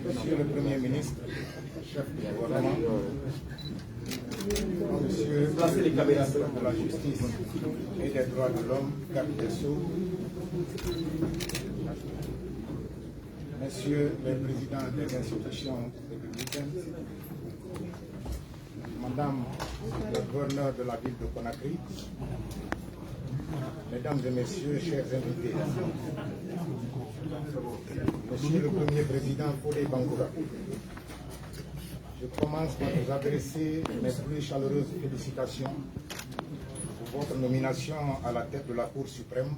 Monsieur le Premier ministre, chef du gouvernement, Monsieur le ministre de la Justice et des droits de l'homme, garde des Sceaux, Messieurs les présidents des institutions républicaines, Madame le gouverneur de la ville de Conakry, Mesdames et Messieurs, chers invités, Monsieur le Premier Président Fodé Bangoura, je commence par vous adresser mes plus chaleureuses félicitations pour votre nomination à la tête de la Cour suprême,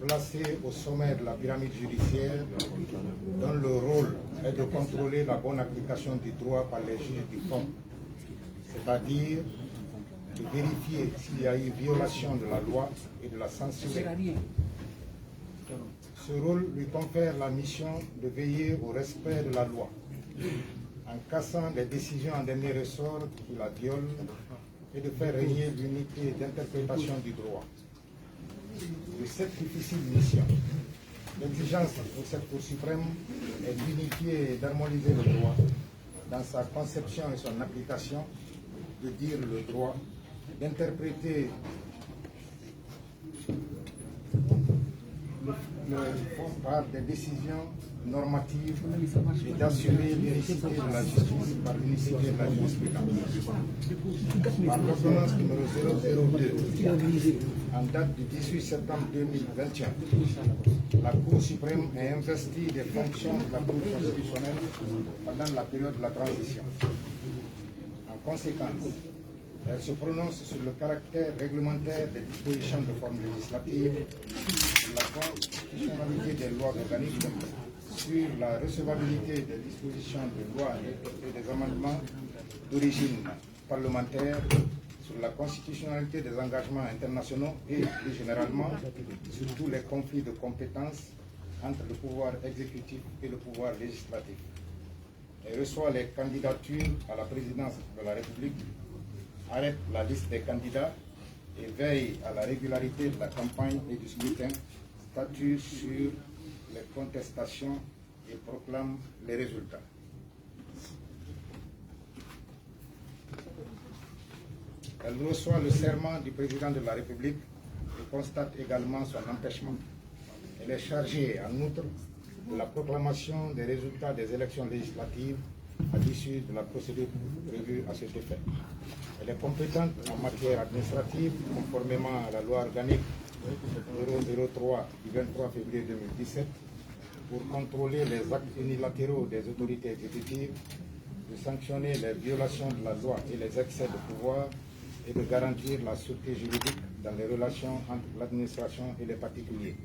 placée au sommet de la pyramide judiciaire, dont le rôle est de contrôler la bonne application du droit par les juges du fond, c'est-à-dire de vérifier s'il y a eu violation de la loi et de la censurer. Ce rôle lui confère la mission de veiller au respect de la loi, en cassant les décisions en dernier ressort qui la violent et de faire régner l'unité d'interprétation du droit. De cette difficile mission, l'exigence pour cette Cour suprême est d'unifier et d'harmoniser le droit dans sa conception et son application, de dire le droit, d'interpréter le fond par des décisions normatives et d'assurer l'unicité de la justice par l'unicité de la jurisprudence. Par l'ordonnance numéro 002, en date du 18 septembre 2021, la Cour suprême est investie des fonctions de la Cour constitutionnelle pendant la période de la transition. En conséquence, elle se prononce sur le caractère réglementaire des dispositions de forme législative, sur la constitutionnalité des lois organiques, sur la recevabilité des dispositions de lois et des amendements d'origine parlementaire, sur la constitutionnalité des engagements internationaux et, plus généralement, sur tous les conflits de compétences entre le pouvoir exécutif et le pouvoir législatif. Elle reçoit les candidatures à la présidence de la République, arrête la liste des candidats et veille à la régularité de la campagne et du scrutin, statue sur les contestations et proclame les résultats. Elle reçoit le serment du président de la République et constate également son empêchement. Elle est chargée, en outre, de la proclamation des résultats des élections législatives à l'issue de la procédure prévue à cet effet. Elle est compétente en matière administrative, conformément à la loi organique 003 du 23 février 2017, pour contrôler les actes unilatéraux des autorités exécutives, de sanctionner les violations de la loi et les excès de pouvoir, et de garantir la sûreté juridique dans les relations entre l'administration et les particuliers.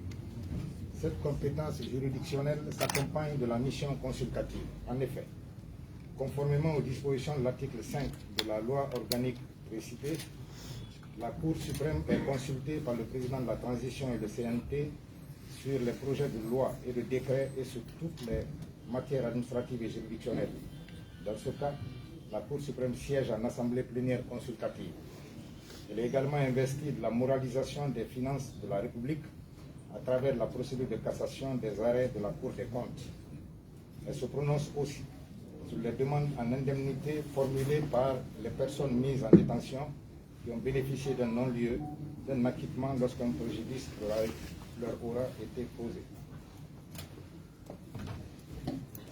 Cette compétence juridictionnelle s'accompagne de la mission consultative. En effet, conformément aux dispositions de l'article 5 de la loi organique précitée, la Cour suprême est consultée par le président de la transition et le CNT sur les projets de loi et de décrets et sur toutes les matières administratives et juridictionnelles. Dans ce cas, la Cour suprême siège en assemblée plénière consultative. Elle est également investie de la moralisation des finances de la République à travers la procédure de cassation des arrêts de la Cour des comptes. Elle se prononce aussi sur les demandes en indemnité formulées par les personnes mises en détention qui ont bénéficié d'un non-lieu, d'un acquittement lorsqu'un préjudice leur aura été causé.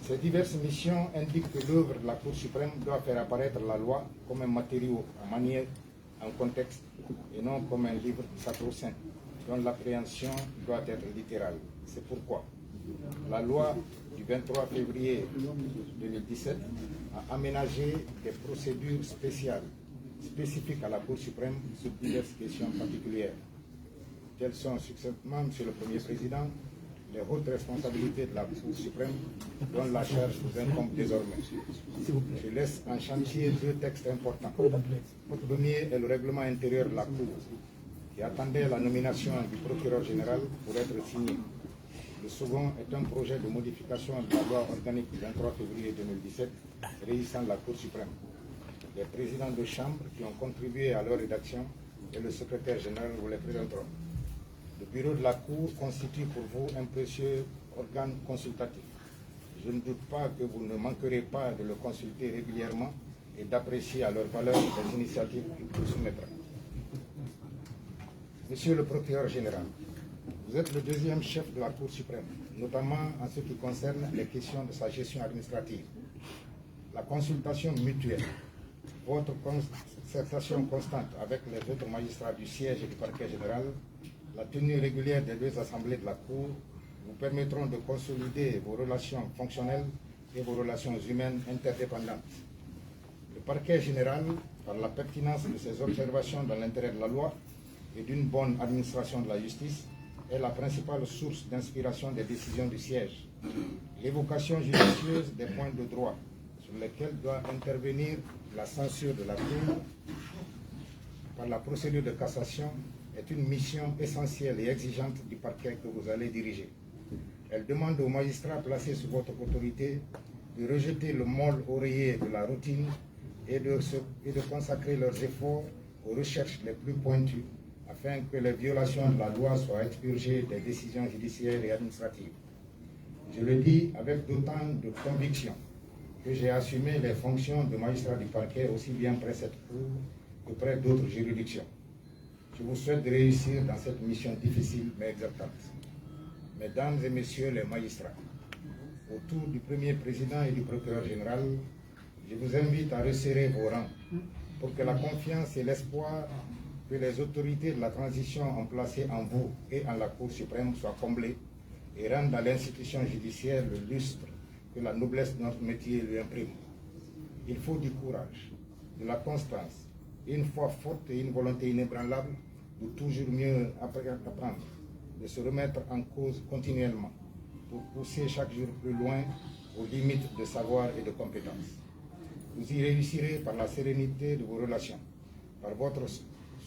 Ces diverses missions indiquent que l'œuvre de la Cour suprême doit faire apparaître la loi comme un matériau à manier en contexte et non comme un livre sacro-saint dont l'appréhension doit être littérale. C'est pourquoi la loi du 23 février 2017 a aménagé des procédures spécifiques à la Cour suprême sur diverses questions particulières. Quelles sont succinctement, Monsieur le Premier Président, les hautes responsabilités de la Cour suprême dont la charge vous incombe désormais. Je laisse en chantier deux textes importants. Le premier est le règlement intérieur de la Cour, qui attendait la nomination du procureur général pour être signé. Le second est un projet de modification de la loi organique du 23 février 2017 régissant la Cour suprême. Les présidents de chambre qui ont contribué à leur rédaction et le secrétaire général vous les présenteront. Le bureau de la Cour constitue pour vous un précieux organe consultatif. Je ne doute pas que vous ne manquerez pas de le consulter régulièrement et d'apprécier à leur valeur les initiatives qu'il vous soumettra. Monsieur le procureur général, vous êtes le deuxième chef de la Cour suprême, notamment en ce qui concerne les questions de sa gestion administrative. La consultation mutuelle, votre concertation constante avec les autres magistrats du siège et du parquet général, la tenue régulière des deux assemblées de la Cour vous permettront de consolider vos relations fonctionnelles et vos relations humaines interdépendantes. Le parquet général, par la pertinence de ses observations dans l'intérêt de la loi et d'une bonne administration de la justice, est la principale source d'inspiration des décisions du siège. L'évocation judicieuse des points de droit sur lesquels doit intervenir la censure de la Cour par la procédure de cassation est une mission essentielle et exigeante du parquet que vous allez diriger. Elle demande aux magistrats placés sous votre autorité de rejeter le môle oreiller de la routine et de consacrer leurs efforts aux recherches les plus pointues afin que les violations de la loi soient expurgées des décisions judiciaires et administratives. Je le dis avec d'autant de conviction que j'ai assumé les fonctions de magistrat du parquet aussi bien près cette Cour que près d'autres juridictions. Je vous souhaite de réussir dans cette mission difficile mais exaltante. Mesdames et messieurs les magistrats, autour du premier président et du procureur général, je vous invite à resserrer vos rangs pour que la confiance et l'espoir que les autorités de la transition ont placé en vous et en la Cour suprême soient comblés et rendent à l'institution judiciaire le lustre que la noblesse de notre métier lui imprime. Il faut du courage, de la constance, une foi forte et une volonté inébranlable de toujours mieux apprendre, de se remettre en cause continuellement pour pousser chaque jour plus loin aux limites de savoir et de compétences. Vous y réussirez par la sérénité de vos relations, par votre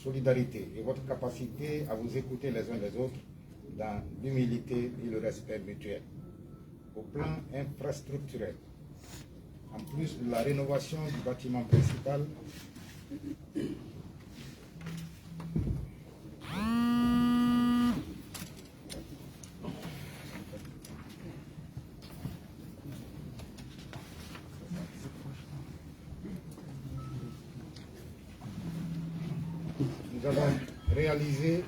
solidarité et votre capacité à vous écouter les uns les autres dans l'humilité et le respect mutuel. Au plan infrastructurel, en plus de la rénovation du bâtiment principal, nous avons réalisé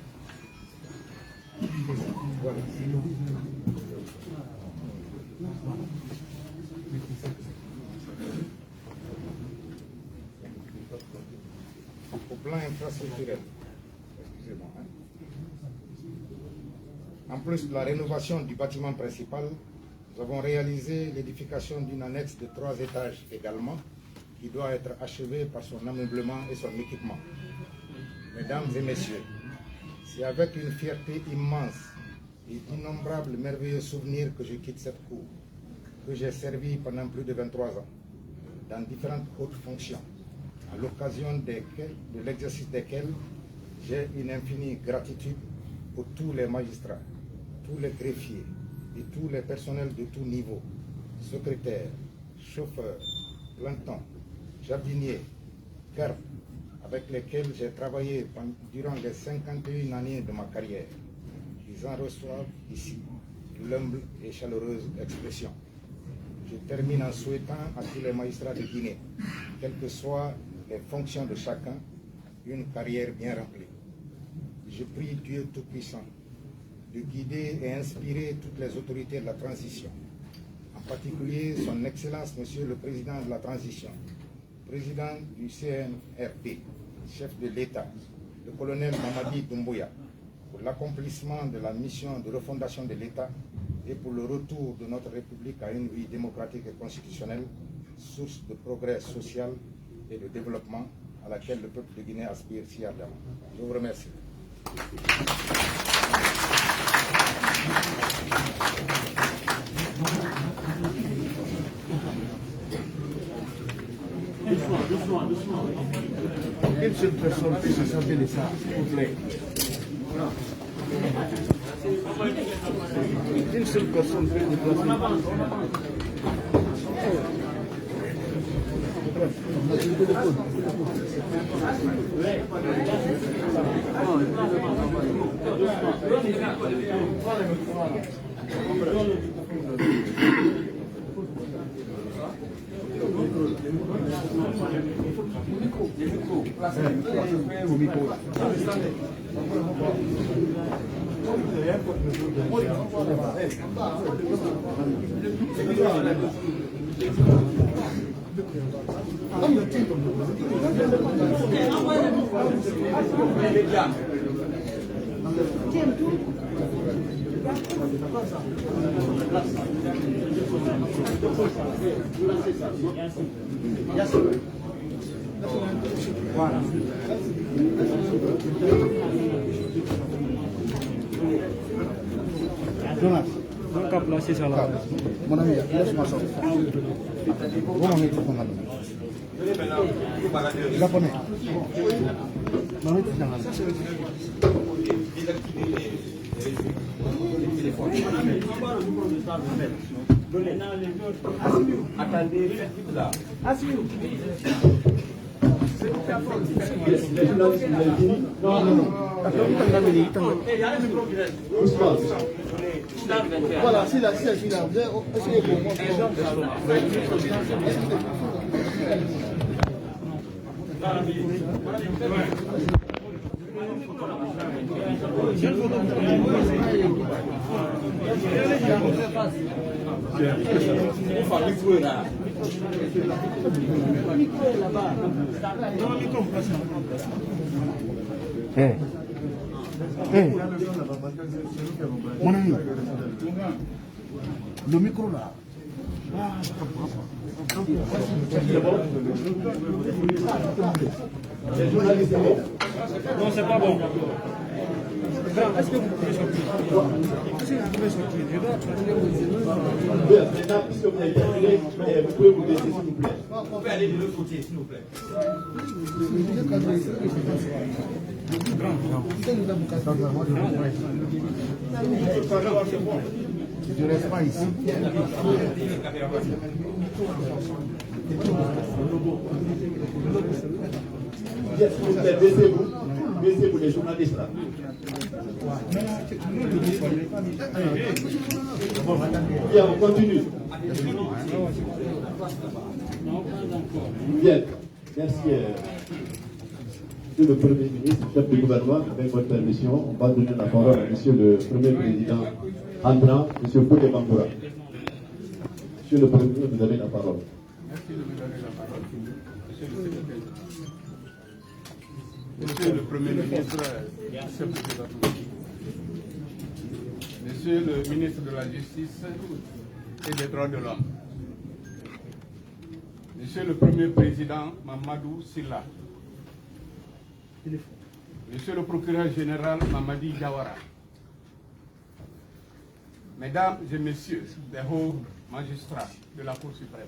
au plan infrastructurel. Excusez-moi. En plus de la rénovation du bâtiment principal, nous avons réalisé l'édification d'une annexe de 3 étages également, qui doit être achevée par son ameublement et son équipement. Mesdames et messieurs, c'est avec une fierté immense et d'innombrables merveilleux souvenirs que je quitte cette cour, que j'ai servi pendant plus de 23 ans, dans différentes hautes fonctions, à l'occasion de l'exercice desquelles j'ai une infinie gratitude pour tous les magistrats, tous les greffiers et tous les personnels de tout niveau, secrétaires, chauffeurs, plantons, jardiniers, gardes, avec lesquels j'ai travaillé durant les 51 années de ma carrière. Ils en reçoivent ici l'humble et chaleureuse expression. Je termine en souhaitant à tous les magistrats de Guinée, quelles que soient les fonctions de chacun, une carrière bien remplie. Je prie Dieu Tout-Puissant de guider et inspirer toutes les autorités de la transition, en particulier son Excellence Monsieur le Président de la Transition, Président du CNRP, chef de l'État, le colonel Mamadi Doumbouya, pour l'accomplissement de la mission de refondation de l'État et pour le retour de notre République à une vie démocratique et constitutionnelle, source de progrès social et de développement à laquelle le peuple de Guinée aspire si ardemment. Je vous remercie. Doucement. Quelle seule personne peut se sortir de ça, s'il vous plaît? Une seule personne peut déplacer. Jonas, donc à placer ça là. Mon ami, laisse-moi sortir. Bon, on est tout le monde. Japonais. Non, mais tout Attendez, là. Voilà, c'est la celle là. Essayez pour moi. Mon ami, le micro là. Non, c'est pas bon. Est-ce que vous pouvez sortir? Est-ce que vous pouvez sortir? Je dois Maintenant, puisque vous avez terminé, vous pouvez vous laisser, s'il vous plaît. Vous pouvez aller de l'autre côté, s'il vous plaît. Je ne reste pas ici. Yes, s'il vous plaît, baissez-vous. Baissez-vous les journalistes là. Bien, on continue. Bien, merci. Monsieur le Premier ministre, chef du gouvernement, avec votre permission, on va donner la parole à Monsieur le Premier Président entrant, Monsieur Fouké Bangoura. Monsieur le Premier ministre, vous avez la parole. Merci de me donner la parole. Monsieur le Premier ministre, Monsieur le ministre de la Justice et des Droits de l'Homme, Monsieur le Premier Président Mamadou Silla, Monsieur le Procureur Général Mamadi Diawara, Mesdames et Messieurs les hauts magistrats de la Cour suprême,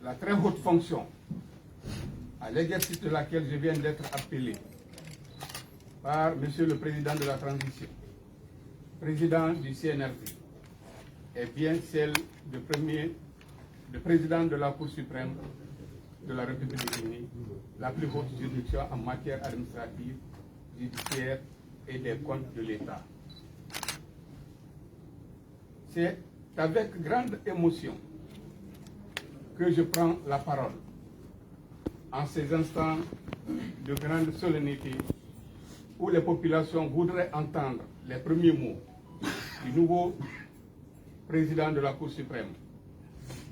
la très haute fonction à l'exercice de laquelle je viens d'être appelé par Monsieur le Président de la Transition, Président du CNRD, est bien celle de Président de la Cour suprême de la République unie, la plus haute juridiction en matière administrative, judiciaire et des comptes de l'État. C'est avec grande émotion que je prends la parole en ces instants de grande solennité où les populations voudraient entendre les premiers mots du nouveau président de la Cour suprême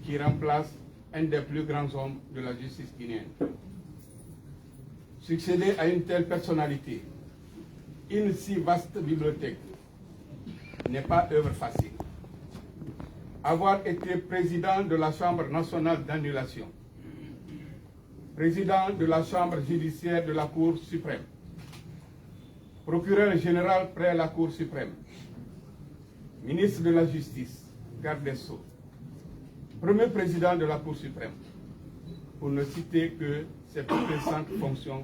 qui remplace un des plus grands hommes de la justice guinéenne. Succéder à une telle personnalité, une si vaste bibliothèque, n'est pas œuvre facile. Avoir été président de la Chambre nationale d'annulation, président de la Chambre judiciaire de la Cour suprême, procureur général près la Cour suprême, ministre de la Justice, garde des Sceaux, premier président de la Cour suprême, pour ne citer que ces plus récentes fonctions,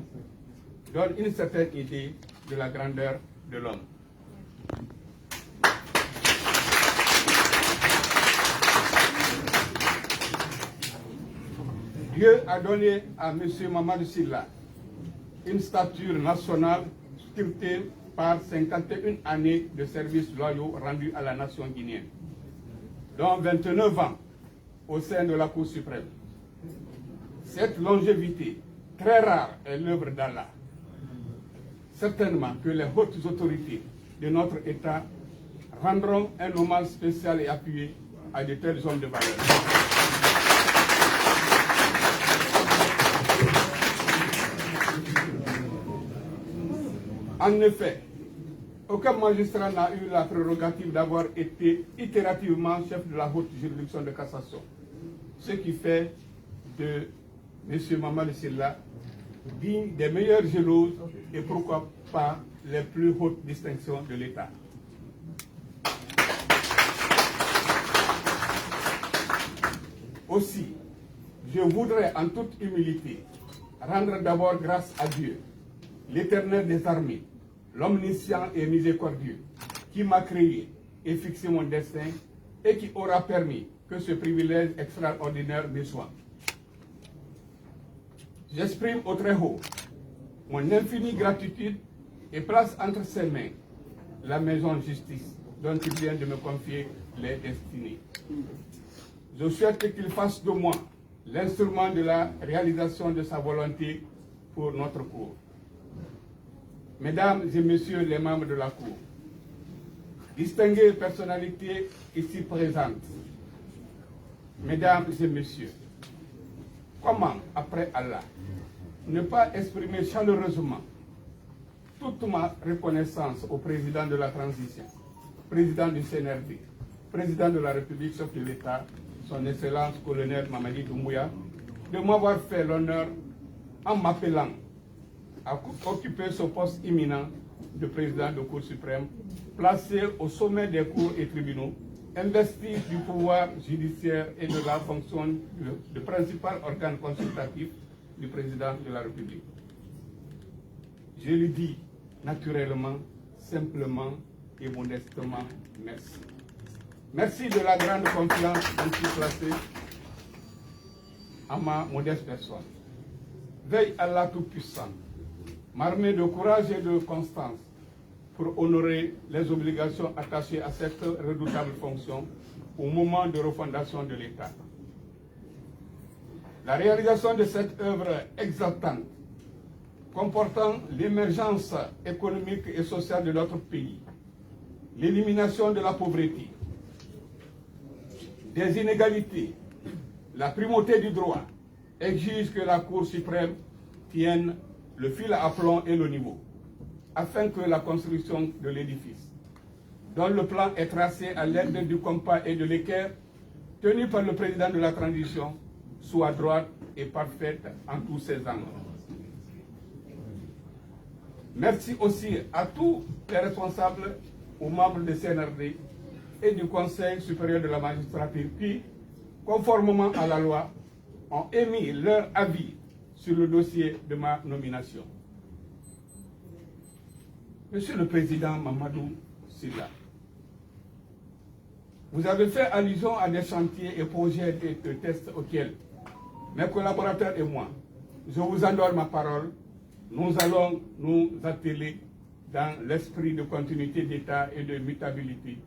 donne une certaine idée de la grandeur de l'homme. Dieu a donné à M. Mamadou Sylla une stature nationale sculptée par 51 années de services loyaux rendus à la nation guinéenne, dont 29 ans au sein de la Cour suprême. Cette longévité, très rare, est l'œuvre d'Allah. Certainement que les hautes autorités de notre État rendront un hommage spécial et appuyé à de tels hommes de valeur. En effet, aucun magistrat n'a eu la prérogative d'avoir été itérativement chef de la haute juridiction de cassation, ce qui fait de M. Mamadou Sylla digne des meilleures éloges et pourquoi pas les plus hautes distinctions de l'État. Aussi, je voudrais en toute humilité rendre d'abord grâce à Dieu, l'Éternel des armées, l'omniscient et miséricordieux, qui m'a créé et fixé mon destin et qui aura permis que ce privilège extraordinaire me soit. J'exprime au Très-Haut mon infinie gratitude et place entre ses mains la maison de justice dont il vient de me confier les destinées. Je souhaite qu'il fasse de moi l'instrument de la réalisation de sa volonté pour notre cour. Mesdames et messieurs les membres de la Cour, distinguées personnalités ici présentes, mesdames et messieurs, comment, après Allah, ne pas exprimer chaleureusement toute ma reconnaissance au président de la transition, président du CNRD, président de la République, chef de l'État, son Excellence colonel Mamadi Doumbouya, de m'avoir fait l'honneur en m'appelant à occuper ce poste imminent de président de Cour suprême, placé au sommet des cours et tribunaux, investi du pouvoir judiciaire et de la fonction de principal organe consultatif du président de la République. Je lui dis naturellement, simplement et modestement merci. Merci de la grande confiance ainsi placée en ma modeste personne. Veille Allah Tout-Puissant, m'armer de courage et de constance pour honorer les obligations attachées à cette redoutable fonction au moment de refondation de l'État. La réalisation de cette œuvre exaltante, comportant l'émergence économique et sociale de notre pays, l'élimination de la pauvreté, des inégalités, la primauté du droit, exige que la Cour suprême tienne le fil à plomb et le niveau, afin que la construction de l'édifice, dont le plan est tracé à l'aide du compas et de l'équerre, tenu par le président de la transition, soit droite et parfaite en tous ses angles. Merci aussi à tous les responsables, aux membres du CNRD et du Conseil supérieur de la magistrature qui, conformément à la loi, ont émis leur avis sur le dossier de ma nomination. Monsieur le Président Mamadou Sylla, vous avez fait allusion à des chantiers et projets de tests auxquels mes collaborateurs et moi, je vous en donne ma parole, nous allons nous atteler dans l'esprit de continuité d'État et de mutabilité,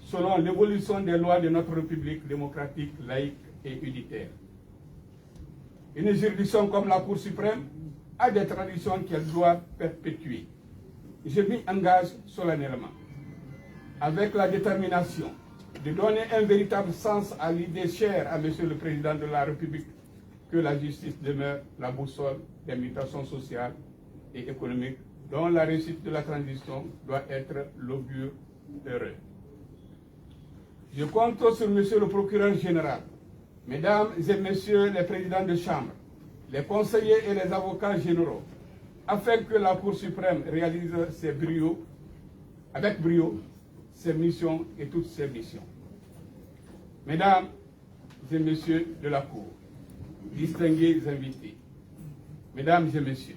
selon l'évolution des lois de notre République démocratique, laïque et unitaire. Une juridiction comme la Cour suprême a des traditions qu'elle doit perpétuer. Je m'y engage solennellement, avec la détermination de donner un véritable sens à l'idée chère à Monsieur le Président de la République que la justice demeure la boussole des mutations sociales et économiques dont la réussite de la transition doit être l'augure heureux. Je compte sur Monsieur le Procureur général, Mesdames et Messieurs les présidents de chambre, les conseillers et les avocats généraux, afin que la Cour suprême réalise avec brio ses missions et toutes ses missions. Mesdames et Messieurs de la Cour, distingués invités, Mesdames et Messieurs,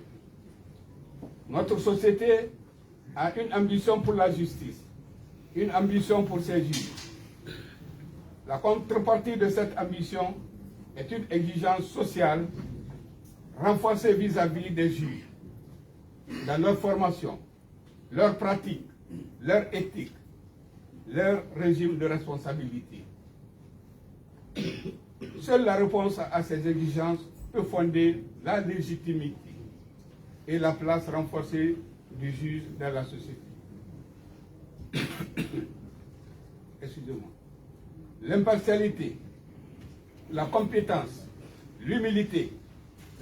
notre société a une ambition pour la justice, une ambition pour ses juges. La contrepartie de cette ambition est une exigence sociale renforcée vis-à-vis des juges, dans leur formation, leur pratique, leur éthique, leur régime de responsabilité. Seule la réponse à ces exigences peut fonder la légitimité et la place renforcée du juge dans la société. Excusez-moi. L'impartialité, la compétence, l'humilité,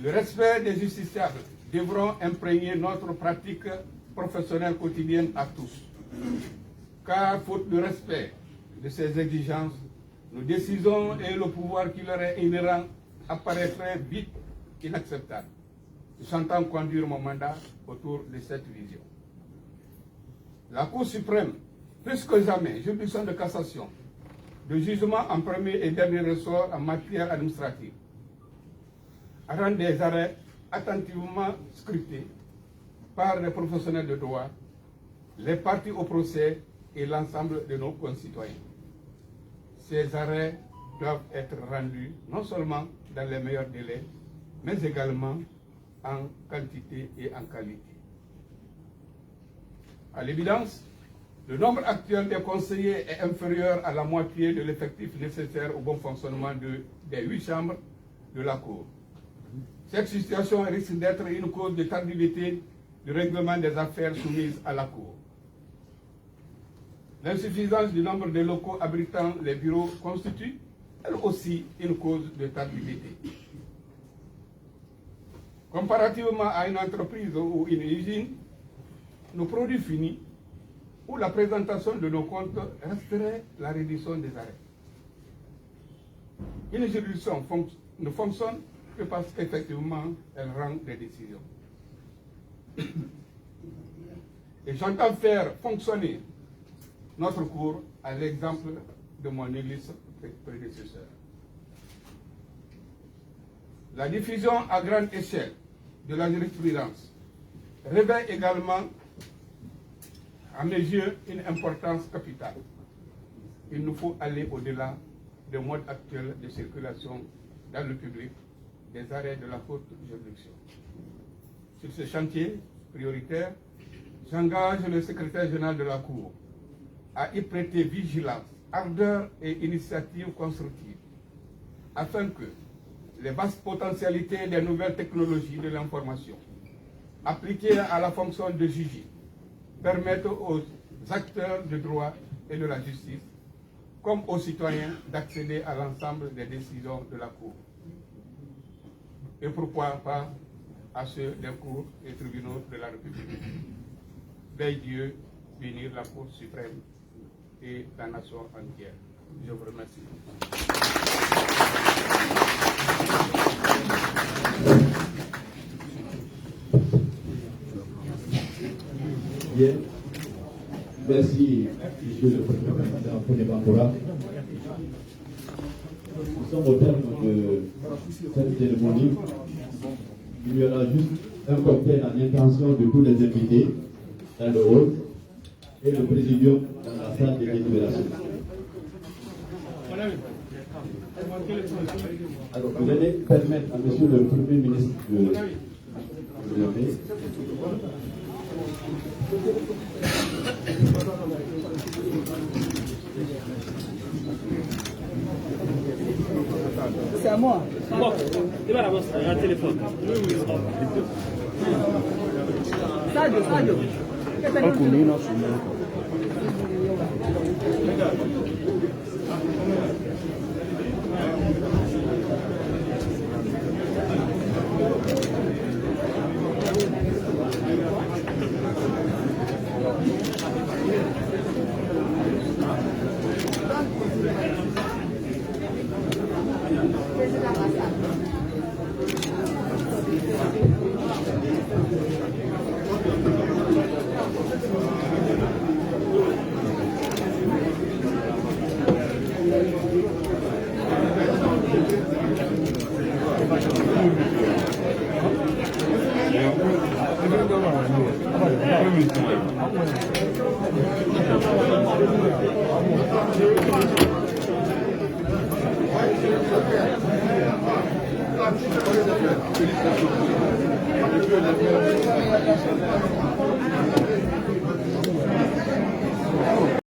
le respect des justiciables devront imprégner notre pratique professionnelle quotidienne à tous. Car faute de respect de ces exigences, nos décisions et le pouvoir qui leur est inhérent apparaîtraient vite inacceptables. J'entends conduire mon mandat autour de cette vision. La Cour suprême, plus que jamais, juridiction de cassation, de jugement en premier et dernier ressort en matière administrative, rend des arrêts attentivement scrutés par les professionnels de droit, les parties au procès et l'ensemble de nos concitoyens. Ces arrêts doivent être rendus non seulement dans les meilleurs délais, mais également en quantité et en qualité. À l'évidence, le nombre actuel des conseillers est inférieur à la moitié de l'effectif nécessaire au bon fonctionnement des 8 chambres de la Cour. Cette situation risque d'être une cause de tardivité du règlement des affaires soumises à la Cour. L'insuffisance du nombre de locaux abritant les bureaux constitue, elle aussi, une cause de tardivité. Comparativement à une entreprise ou une usine, nos produits finis, où la présentation de nos comptes resterait la réduction des arrêts. Une juridiction ne fonctionne que parce qu'effectivement, elle rend des décisions. Et j'entends faire fonctionner notre cours à l'exemple de mon illustre prédécesseur. La diffusion à grande échelle de la jurisprudence révèle également, à mes yeux, une importance capitale. Il nous faut aller au-delà des modes actuels de circulation dans le public des arrêts de la haute juridiction. Sur ce chantier prioritaire, j'engage le secrétaire général de la Cour à y prêter vigilance, ardeur et initiative constructive, afin que les vastes potentialités des nouvelles technologies de l'information, appliquées à la fonction de juger, permettent aux acteurs du droit et de la justice, comme aux citoyens, d'accéder à l'ensemble des décisions de la Cour. Et pourquoi pas à ceux des cours et tribunaux de la République. Veille Dieu bénir la Cour suprême et la nation entière. Je vous remercie. Bien. Merci, Monsieur le Président Fodé Bambora. Nous sommes au terme de cette cérémonie. Il y aura juste un cocktail en intention de tous les invités dans le hall et le présidium dans la salle de délibération. Alors, vous allez permettre à Monsieur le Premier ministre de lever. C'est à moi. Bon, il va avoir un téléphone. Sadio. Félicitations.